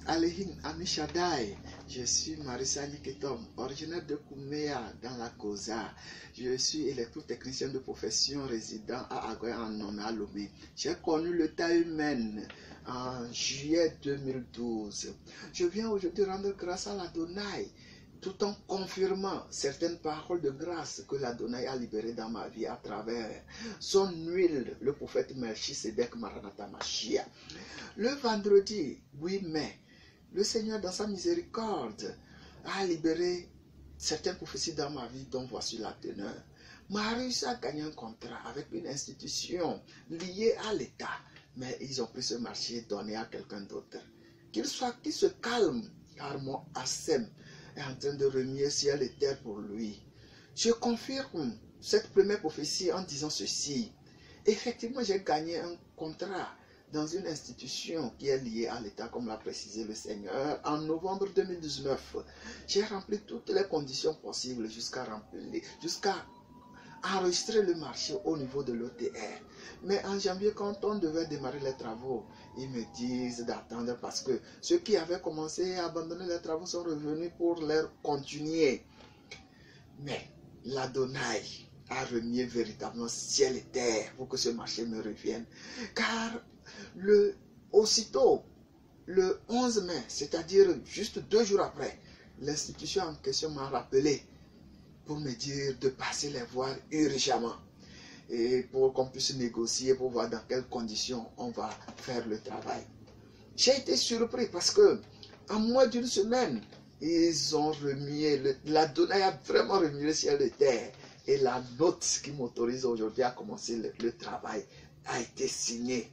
Alehin Amishadai. Je suis Marissa Niketom, originaire de Kouméa dans la Koza. Je suis électrotechnicien de profession résident à Agoy en Nomé à Lomé. J'ai connu le tas humain en juillet 2012. Je viens aujourd'hui rendre grâce à l'Adonai tout en confirmant certaines paroles de grâce que l'Adonai a libérées dans ma vie à travers son huile, le prophète Melchisedek Maranatha Mashiach. Le vendredi 8 mai, le Seigneur dans sa miséricorde a libéré certaines prophéties dans ma vie dont voici la teneur. Marius a gagné un contrat avec une institution liée à l'État, mais ils ont pris ce marché donné à quelqu'un d'autre. Qu'il se calme, car mon Assem est en train de remuer ciel et terre pour lui. Je confirme cette première prophétie en disant ceci. Effectivement, j'ai gagné un contrat dans une institution qui est liée à l'État, comme l'a précisé le Seigneur, en novembre 2019. J'ai rempli toutes les conditions possibles jusqu'à enregistrer le marché au niveau de l'OTR. Mais en janvier, quand on devait démarrer les travaux, ils me disent d'attendre parce que ceux qui avaient commencé à abandonner les travaux sont revenus pour les continuer. Mais l'Adonai a remis véritablement ciel et terre pour que ce marché me revienne. Car aussitôt, le 11 mai, c'est-à-dire juste 2 jours après, l'institution en question m'a rappelé pour me dire de passer les voir urgemment et pour qu'on puisse négocier, pour voir dans quelles conditions on va faire le travail. J'ai été surpris parce que en moins d'une semaine, ils ont remué, l'Adonai a vraiment remué le ciel et terre. Et la note qui m'autorise aujourd'hui à commencer le travail a été signée.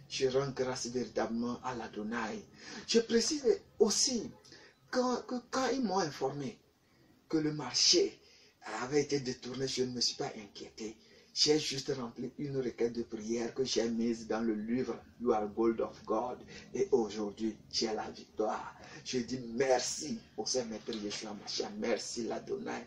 Je rends grâce véritablement à l'Adonai. Je précise aussi que quand ils m'ont informé que le marché avait été détourné, je ne me suis pas inquiété. J'ai juste rempli une requête de prière que j'ai mise dans le livre You are Gold of God. Et aujourd'hui, j'ai la victoire. Je dis merci au Seigneur Yeshua Mashiach. Merci l'Adonai.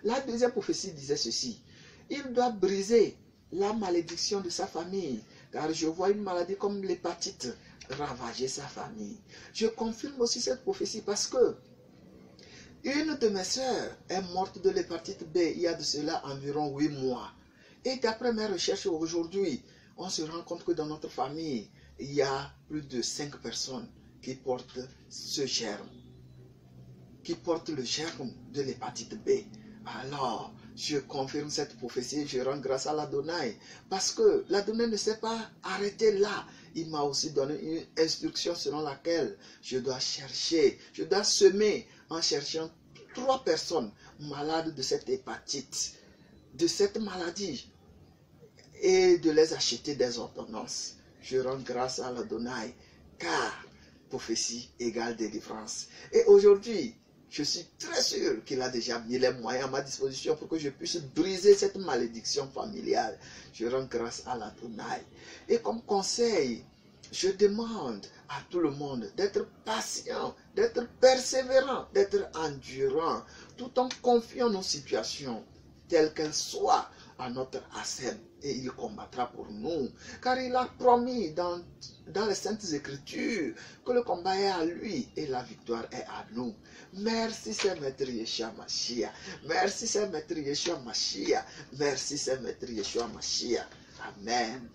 La deuxième prophétie disait ceci. Il doit briser la malédiction de sa famille. Car je vois une maladie comme l'hépatite ravager sa famille. Je confirme aussi cette prophétie parce que une de mes sœurs est morte de l'hépatite B il y a de cela environ 8 mois. Et d'après mes recherches aujourd'hui, on se rend compte que dans notre famille, il y a plus de 5 personnes qui portent ce germe, qui portent le germe de l'hépatite B. Alors, je confirme cette prophétie, je rends grâce à l'Adonai. Parce que l'Adonai ne s'est pas arrêté là. Il m'a aussi donné une instruction selon laquelle je dois chercher, je dois semer en cherchant 3 personnes malades de cette hépatite, de cette maladie, et de les acheter des ordonnances. Je rends grâce à l'Adonai, car prophétie égale délivrance. Et aujourd'hui, je suis très sûr qu'il a déjà mis les moyens à ma disposition pour que je puisse briser cette malédiction familiale. Je rends grâce à l'Adonai. Et comme conseil, je demande à tout le monde d'être patient, d'être persévérant, d'être endurant, tout en confiant nos situations, telles qu'elles soient, à notre Assem. Et il combattra pour nous. Car il a promis dans les Saintes Écritures que le combat est à lui et la victoire est à nous. Merci, c'est Maître Yeshua Mashiach. Merci, c'est Maître Yeshua Mashiach. Merci, c'est Maître Yeshua Mashiach. Amen.